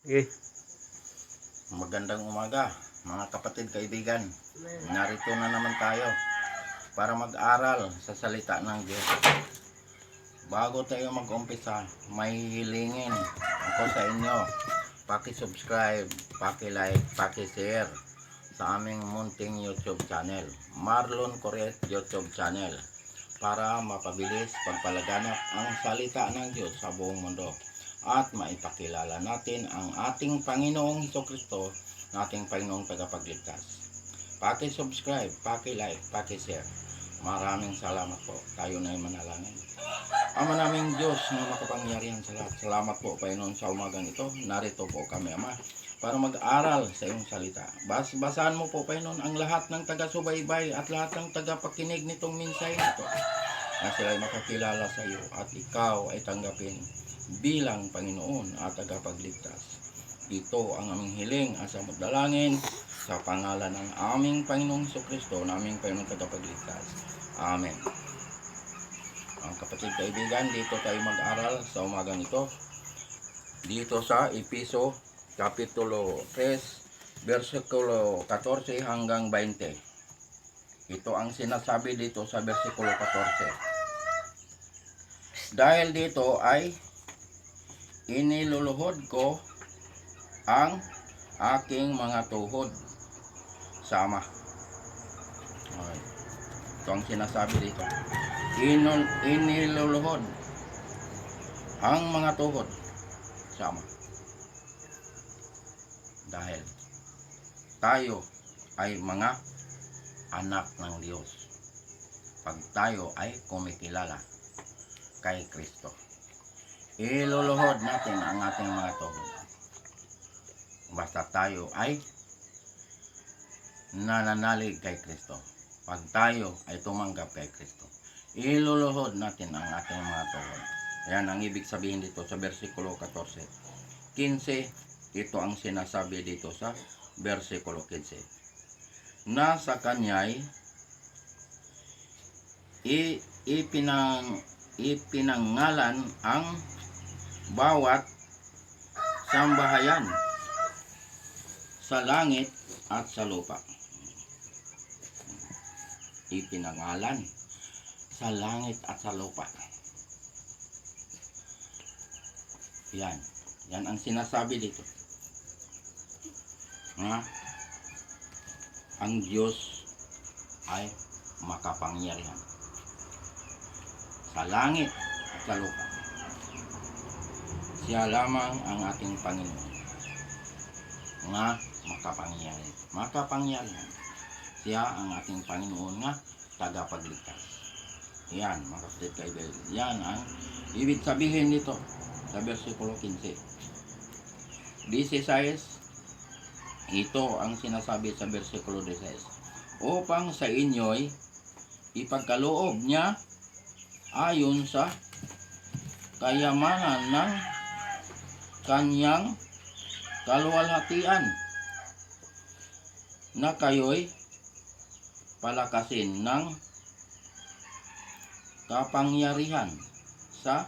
Eh, Magandang umaga, mga kapatid, kaibigan. Narito na naman tayo para mag-aral sa salita ng Diyos. Bago tayo mag-umpisa, may hilingin ako sa inyo. Paki-subscribe, paki-like, paki-share sa aming munting YouTube channel, Marlon Corret YouTube channel, para mapabilis pagpalaganap ang salita ng Diyos sa buong mundo at maipakilala natin ang ating Panginoong Hesukristo, ating Panginoong tagapagligtas. Paki-subscribe, paki-like, paki-share. Maraming salamat po. Tayo na ay manalangin. Ama naming Diyos na makapangyarihan sa lahat, salamat po Panginoon sa umagang ito. Narito po kami, Ama, para mag-aral sa iyong salita. Basahan mo po Panginoon ang lahat ng taga-subaybay at lahat ng taga-pakinig nitong mensahe nito, na sila ay makakilala sa iyo at ikaw ay tanggapin bilang Panginoon at tagapagligtas. Ito ang aming hiling at dalangin sa pangalan ng aming Panginoong Hesukristo, na aming Panginoong tagapagligtas. Amen. Ang kapatid, kaibigan, dito tayo mag-aral sa umagang ito. Dito sa Episo Kapitulo 3, versikulo 14 hanggang 20. Ito ang sinasabi dito sa versikulo 14. Dahil dito ay iniluluhod ko ang aking mga tuhod sa Ama. Okay. Ito ang sinasabi dito. Iniluluhod ang mga tuhod sa Ama. Dahil tayo ay mga anak ng Diyos. Pag tayo ay kumikilala kay Kristo, iluluhod natin ang ating mga tuhod. Basta tayo ay nananalig kay Kristo. Pag tayo ay tumanggap kay Kristo, iluluhod natin ang ating mga tuhod. Yan ang ibig sabihin dito sa versikulo 14. 15, ito ang sinasabi dito sa versikulo 15. Na sa kanya'y ipinangalan ang bawat sambahayan sa langit at sa lupa. Ipinangalan sa langit at sa lupa. Yan ang sinasabi dito. Ang Diyos ay makapangyarihan sa langit at sa lupa. Siya lamang ang ating Panginoon nga makapangyarihan. Siya ang ating Panginoon nga tagapagligtas. Yan, mga kapatid, kaibigan. Yan ang ibig sabihin nito sa versikulo 15. 16, ito ang sinasabi sa versikulo 16. Upang sa inyo'y ipagkaloob niya ayon sa kayamanan ng kanyang kaluwalhatian, na kayo'y palakasin ng kapangyarihan sa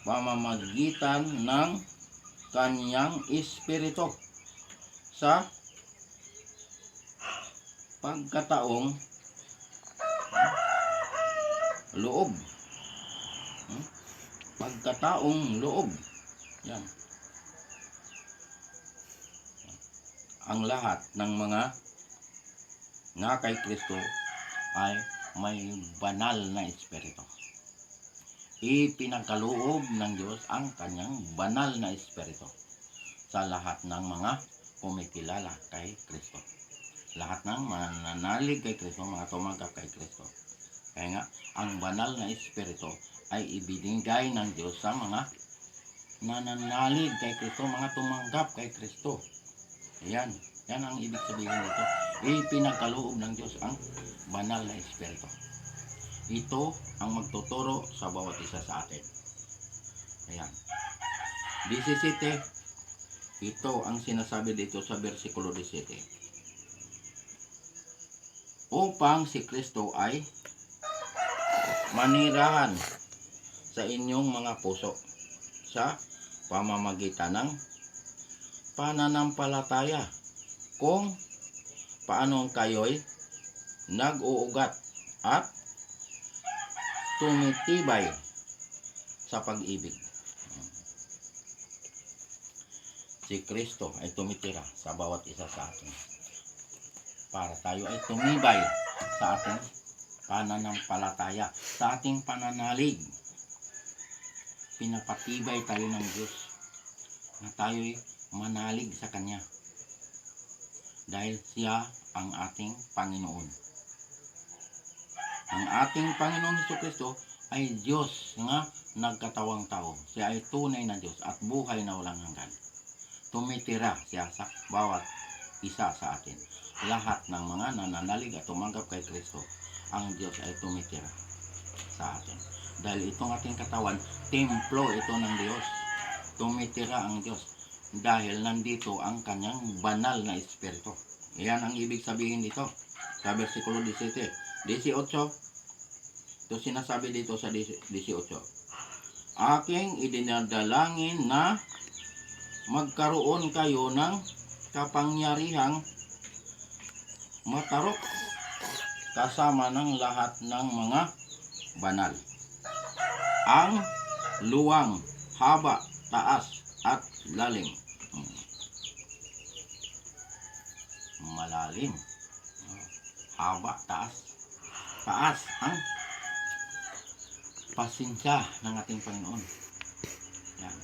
pamamagitan ng kanyang Espiritu sa pagkataong loob. Pagkataong loob. Yan. Ang lahat ng mga nga kay Kristo ay may banal na Espiritu. Ipinagkaloob ng Diyos ang kanyang banal na Espiritu sa lahat ng mga kumikilala kay Kristo. Lahat ng mananalig kay Kristo, mga tumanggap kay Kristo. Kaya nga, ang banal na Espiritu ay ibinigay ng Diyos sa mga nananalig kay Kristo, mga tumanggap kay Kristo. Yan ang ibig sabihin nito. Ipinagkaloob ng Diyos ang banal na Espiritu. Ito ang magtuturo sa bawat isa sa atin. Ayan. 17, ito ang sinasabi dito sa versikulo 17. Upang si Kristo ay manirahan sa inyong mga puso sa pamamagitan ng pananampalataya kung paano kayo'y nag-uugat at tumitibay sa pag-ibig. Si Kristo ay tumitira sa bawat isa sa atin para tayo ay tumibay sa ating pananampalataya, sa ating pananalig. Pinapatibay tayo ng Diyos na tayo'y manalig sa Kanya dahil Siya ang ating Panginoon. Ang ating Panginoon Jesucristo ay Diyos nga nagkatawang tao. Siya ay tunay na Diyos at buhay na walang hanggan. Tumitira siya sa bawat isa sa atin. Lahat ng mga nananalig at tumanggap kay Kristo, ang Diyos ay tumitira sa atin. Dahil itong ating katawan, templo ito ng Diyos. Tumitira ang Diyos dahil nandito ang kanyang banal na espiritu. Iyan ang ibig sabihin dito sa versikulo 18. Ito sinasabi dito sa 18. Aking idinadalangin na magkaroon kayo ng kapangyarihang matarok kasama ng lahat ng mga banal. Ang luwang, haba, taas at lalim. Malalim. Haba, taas. Taas ang pasensya ng ating Panginoon. Yan.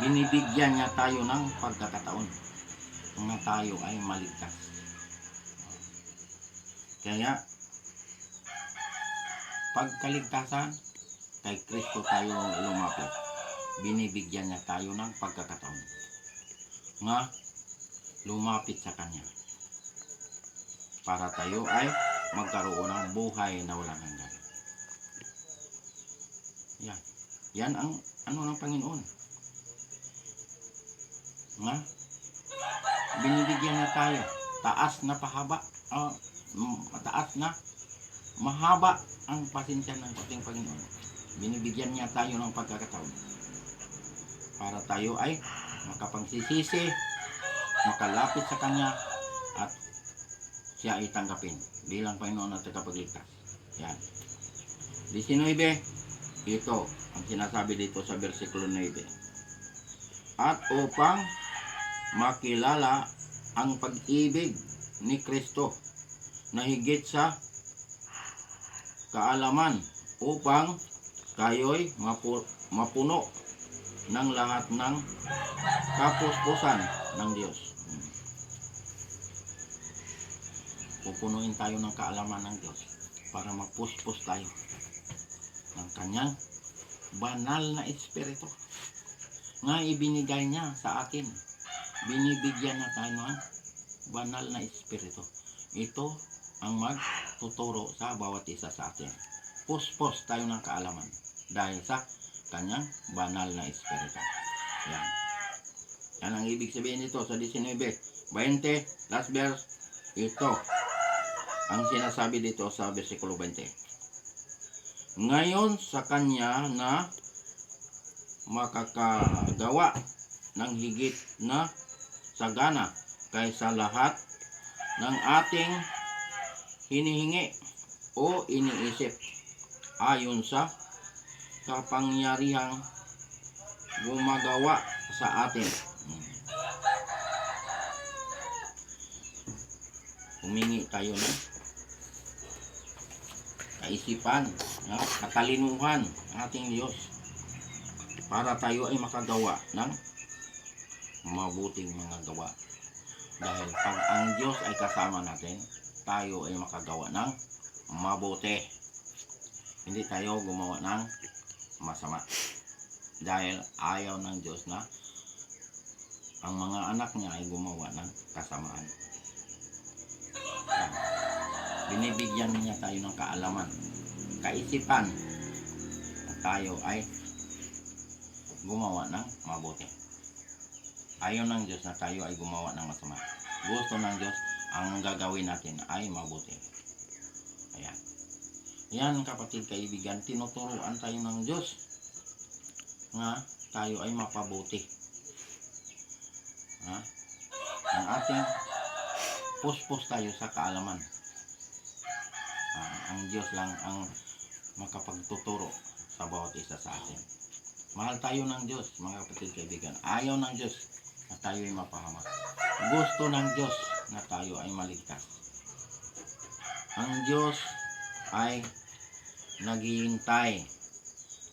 Binibigyan niya tayo ng pagkakataon na tayo ay maligtas. Kaya pagkaligtasan, kay Kristo tayo lumapit. Binibigyan niya tayo ng pagkakataon nga lumapit sa Kanya para tayo ay magkaroon ng buhay na walang hanggan. Yan ang ng Panginoon. Nga binibigyan na tayo taas na pahaba, taas na mahaba ang pasensya ng ating Panginoon. Binibigyan niya tayo ng pagkakataon para tayo ay makapagsisisi, makalapit sa Kanya at siya ay tanggapin bilang Panginoon at tagapagligtas. Yan. 19, ito ang sinasabi dito sa versikulo 9. At upang makilala ang pag-ibig ni Kristo na higit sa kaalaman upang kayo'y mapuno ng lahat ng kapuspusan ng Diyos. Pupunuin tayo ng kaalaman ng Diyos para mapuspos tayo ng Kanyang banal na espiritu nga ibinigay niya sa atin. Binibigyan na tayo ng banal na espiritu. Ito ang magtuturo sa bawat isa sa atin. Puspos tayo ng kaalaman dahil sa Kanyang banal na espiritu. Yan. Yan ang ibig sabihin nito sa 19, 20, last verse. Ito ang sinasabi dito sa versikulo 20. Ngayon sa Kanya na makakagawa ng higit na sagana kaysa lahat ng ating hinihingi o iniisip ayon sa kapangyarihang gumagawa sa atin. Humingi tayo ng kaisipan, katalinuhan ng ating Diyos para tayo ay makagawa ng mabuting mga gawa. Dahil pag ang Diyos ay kasama natin, tayo ay makagawa ng mabuti. Hindi tayo gumawa ng masama. Dahil ayaw ng Diyos na ang mga anak niya ay gumawa ng kasamaan. Binibigyan niya tayo ng kaalaman, kaisipan na tayo ay gumawa ng mabuti. Ayaw ng Diyos na tayo ay gumawa ng masama. Gusto ng Diyos ang gagawin natin ay mabuti. Ayan. Yan kapatid kaibigan, tinuturuan tayo ng Diyos nga tayo ay mapabuti. ang ating puspos tayo sa kaalaman. Ang Diyos lang ang makapagtuturo sa bawat isa sa atin. Mahal tayo ng Diyos, mga kapatid kaibigan. Ayaw ng Diyos na tayo ay mapahamak. Gusto ng Diyos na tayo ay maligtas. Ang Diyos ay naghihintay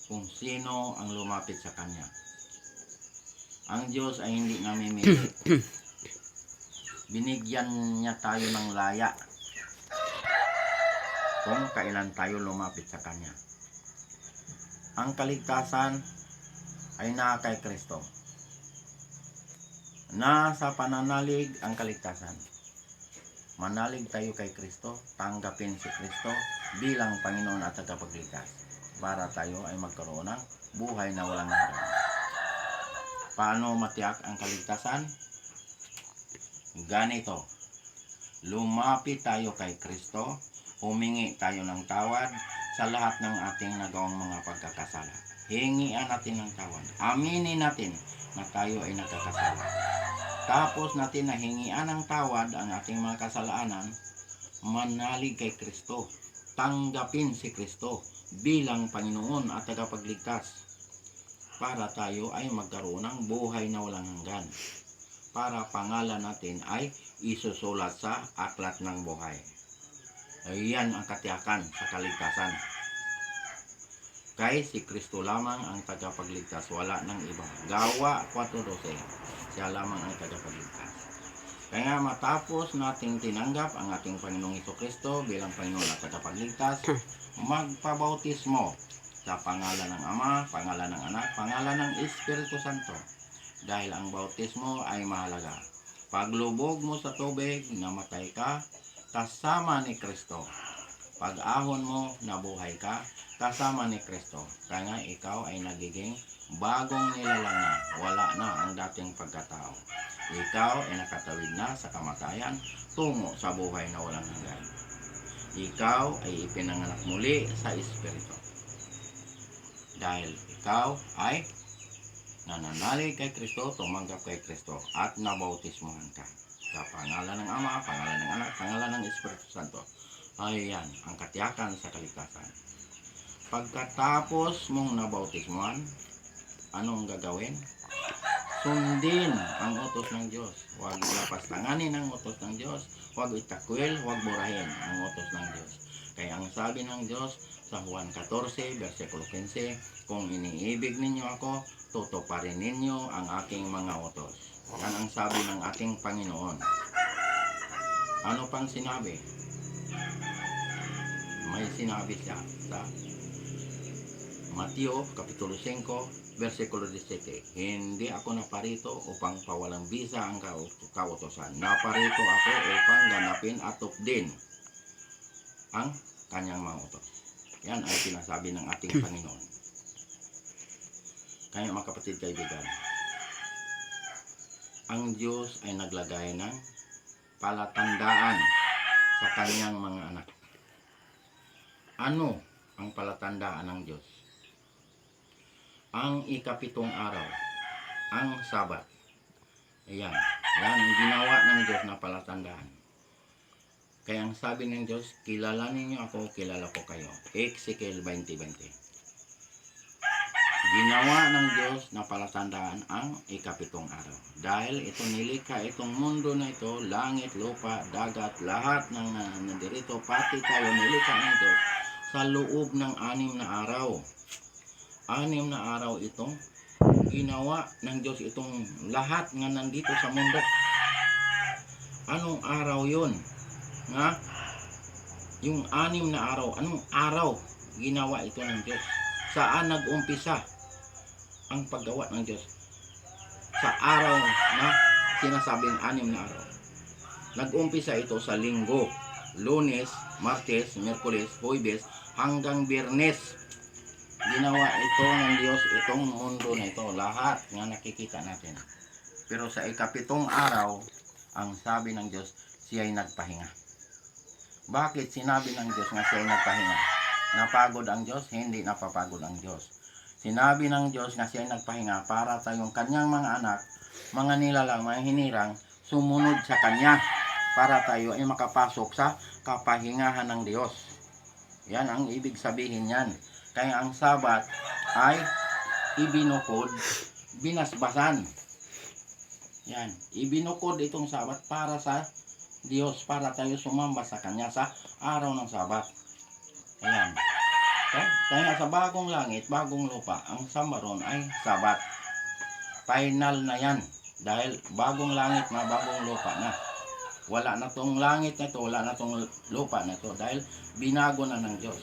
kung sino ang lumapit sa Kanya. Ang Diyos ay hindi namimili. Binigyan niya tayo ng laya kung kailan tayo lumapit sa Kanya. Ang kaligtasan ay na kay Kristo. Nasa pananalig ang kaligtasan. Manalig tayo kay Kristo, tanggapin si Kristo bilang Panginoon at tagapagligtas para tayo ay magkaroon ng buhay na walang hanggan. Paano matiyak ang kaligtasan? Ganito, lumapit tayo kay Kristo, humingi tayo ng tawad sa lahat ng ating nagawang mga pagkakasala. Hingian natin ng tawad. Aminin natin na tayo ay nagkakasala. Tapos natin na hingian ng tawad ang ating mga kasalanan, manalig kay Kristo. Tanggapin si Kristo bilang Panginoon at tagapagligtas para tayo ay magkaroon ng buhay na walang hanggan. Para pangalan natin ay isusulat sa aklat ng buhay. Ayan ang katiyakan sa kaligtasan. Kay si Kristo lamang ang tagapagligtas, wala ng iba. Gawa 4:12, siya lamang ang tagapagligtas. Kaya matapos nating tinanggap ang ating Panginoong Jesucristo bilang Panginoon at tagapagligtas, magpabautismo sa pangalan ng Ama, pangalan ng Anak, pangalan ng Espiritu Santo. Dahil ang bautismo ay mahalaga. Paglubog mo sa tubig, namatay ka, kasama ni Kristo. Pag-ahon mo, nabuhay ka, kasama ni Kristo. Kaya nga ikaw ay nagiging bagong nilalang na. Wala na ang dating pagkatao. Ikaw ay nakatawid na sa kamatayan tungo sa buhay na walang hanggan. Ikaw ay ipinanganak muli sa Espiritu. Dahil ikaw ay nananalig kay Kristo, tumanggap kay Kristo, at nabautismuhan ka. Sa pangalan ng Ama, pangalan ng Anak, pangalan ng Espiritu Santo. Ayan ang katiyakan sa kaligtasan. Pagkatapos mong nabautismuhan, anong gagawin? Sundin ang utos ng Diyos. Huwag lapastanganin ang utos ng Diyos. Huwag itakwil, huwag burahin ang utos ng Diyos. Kaya ang sabi ng Diyos sa Juan 14, versikulo 15, kung iniibig ninyo ako, tutuparin ninyo ang aking mga utos. Yan ang sabi ng ating Panginoon. Ano pang sinabi? May sinabi siya sa Mateo kapitulo 5 versikulo 17. Hindi ako naparito upang pawalang bisa ang kautosan. Naparito ako upang ganapin at tupdin ang kanyang mga utos. Yan ay sinasabi ng ating Panginoon. Kaya mga kapatid kaibigan, ang Diyos ay naglagay ng palatandaan sa kanyang mga anak. Ano ang palatandaan ng Diyos? Ang ikapitong araw, ang Sabat. Ayan, yan ang ginawa ng Diyos na palatandaan. Kaya ang sabi ng Diyos, kilalanin niyo ako, kilala ko kayo. Ezekiel 20:20. Ginawa ng Diyos na palatandaan ang ikapitong araw. Dahil ito nilikha, itong mundo na ito, langit, lupa, dagat, lahat ng nandirito, pati tayo nilikha ng Diyos sa loob ng 6 na araw. 6 na araw itong ginawa ng Diyos itong lahat nga nandito sa mundo. Anong araw yun? Nga? Yung 6 na araw. Anong araw ginawa ito ng Diyos? Saan nag-umpisa ang paggawa ng Diyos? Sa araw na sinasabing 6 na araw. Nag-umpisa ito sa linggo, Lunes, Martes, Miyerkules, Huwebes, hanggang Biyernes. Ginawa ito ng Diyos itong mundo na ito, lahat nga nakikita natin. Pero sa ikapitong araw, ang sabi ng Diyos, siya'y nagpahinga. Bakit sinabi ng Diyos nga siya'y nagpahinga? Napagod ang Diyos? Hindi napapagod ang Diyos. Sinabi ng Diyos nga siya'y nagpahinga para tayong kanyang mga anak, mga nilalang, mga hinirang, sumunod sa Kanya para tayo ay makapasok sa kapahingahan ng Diyos. Yan ang ibig sabihin yan. Kaya ang Sabat ay ibinukod, binasbasan. Yan, ibinukod itong Sabat para sa Diyos, para tayo sumamba sa Kanya sa araw ng Sabat. Ayan. Kaya sa bagong langit, bagong lupa, ang samba ron ay Sabat. Final na yan. Dahil bagong langit na, bagong lupa na. Wala na tong langit na to, wala na tong lupa na to. Dahil binago na ng Diyos.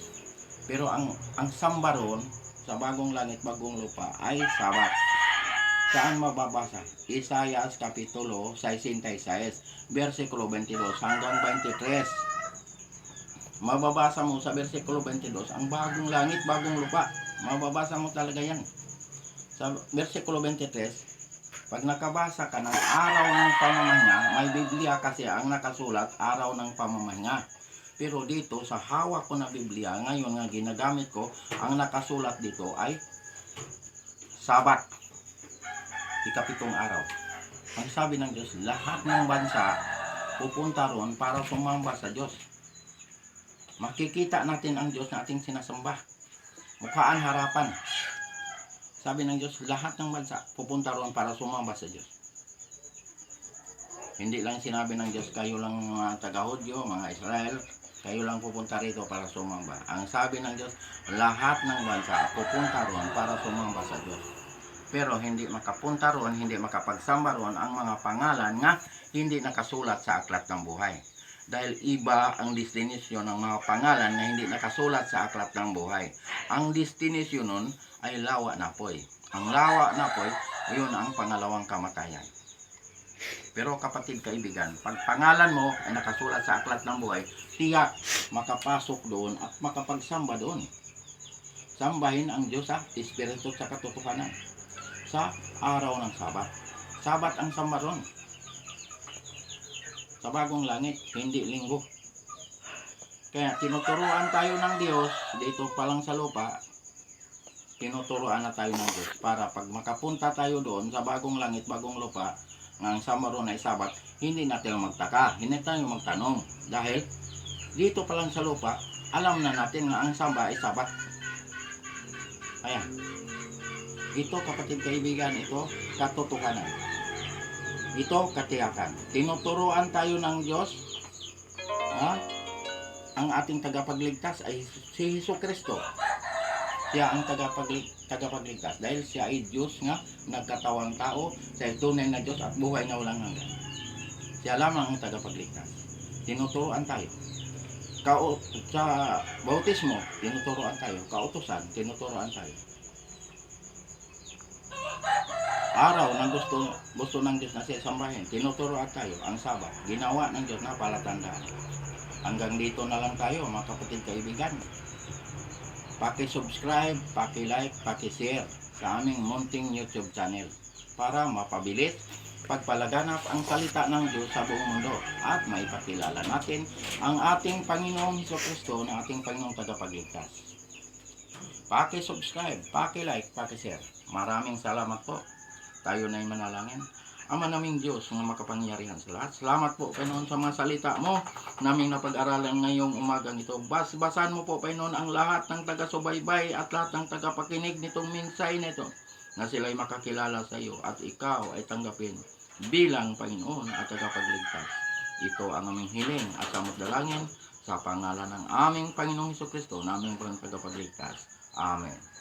Pero ang samba ron, sa bagong langit, bagong lupa, ay Sabat. Saan mababasa? Isaias Kapitulo 66, versikulo 22 hanggang 23. Mababasa mo sa versikulo 22 ang bagong langit, bagong lupa. Mababasa mo talaga yan. Sa versikulo 23, pag nakabasa ka ng araw ng pamamahinga, may Biblia kasi ang nakasulat araw ng pamamahinga. Pero dito sa hawak ko na Biblia, ngayon nga ginagamit ko, ang nakasulat dito ay Sabat, ikapitong araw. Ang sabi ng Diyos, lahat ng bansa pupunta ron para sumamba sa Diyos. Makikita natin ang Diyos na ating sinasamba. Mukhaan harapan. Sabi ng Diyos, lahat ng bansa pupunta ron para sumamba sa Diyos. Hindi lang sinabi ng Diyos, kayo lang mga taga-Hudyo, mga Israel, kayo lang pupunta rito para sumamba. Ang sabi ng Diyos, lahat ng bansa pupunta ron para sumamba sa Diyos. Pero hindi makapunta ron, hindi makapagsamba ron ang mga pangalan nga hindi nakasulat sa aklat ng buhay. Dahil iba ang destinasyon ng mga pangalan na hindi nakasulat sa aklat ng buhay. Ang destinasyon nun ay lawa na poy. Ang lawa na poy, yun ang pangalawang kamatayan. Pero kapatid kaibigan, pag pangalan mo ay nakasulat sa aklat ng buhay, tiyak makapasok doon at makapagsamba doon. Sambahin ang Diyos sa Espiritu sa katotohanan sa araw ng Sabat. Sabat ang samba ron. Sa bagong langit, hindi linggo. Kaya tinuturuan tayo ng Diyos dito pa lang sa lupa. Tinuturuan na tayo ng Diyos para pag makapunta tayo doon sa bagong langit, bagong lupa, ang samba ron ay Sabat, hindi natin magtaka, hindi tayo magtanong. Dahil dito pa lang sa lupa, alam na natin na ang samba ay Sabat. Ayan. Ito kapatid kaibigan, ito katotohanan. Ito katiyakan. Tinuturuan tayo ng Diyos. Ang ating tagapagligtas ay si Jesucristo. Siya ang tagapagligtas. Dahil siya ay Diyos nga nagkatawang tao. Siya ay tunay na Diyos at buhay na walang hanggan. Siya lamang ang tagapagligtas. Tinuturuan tayo. Sa bautismo, tinuturuan tayo. Kautusan, tinuturuan tayo. Araw ng gusto ng Diyos na siya sambahin, tinuturuan tayo ang Sabat. Ginawa ng Diyos na palatandaan. Hanggang dito na lang tayo mga kapatid kaibigan. Paki-subscribe, paki-like, paki-share sa aming munting YouTube channel para mapabilis pagpalaganap ang salita ng Diyos sa buong mundo at maipakilala natin ang ating Panginoong Jesucristo na ating Panginoong Tagapagligtas. Paki-subscribe, paki-like, paki-share. Maraming salamat po. Tayo na yung manalangin. Ama naming Diyos na makapangyarihan sa lahat. Salamat po, Panginoon, sa mga salita mo naming napag-aralan ngayong umagang ito. Basan mo po, Panginoon, ang lahat ng taga-subaybay at lahat ng tagapakinig nitong minsay nito na sila'y makakilala sa iyo at ikaw ay tanggapin bilang Panginoon at tagapagligtas. Ito ang aming hiling at samot dalangin sa pangalan ng aming Panginoong Jesucristo, naming tagapagligtas. Amen.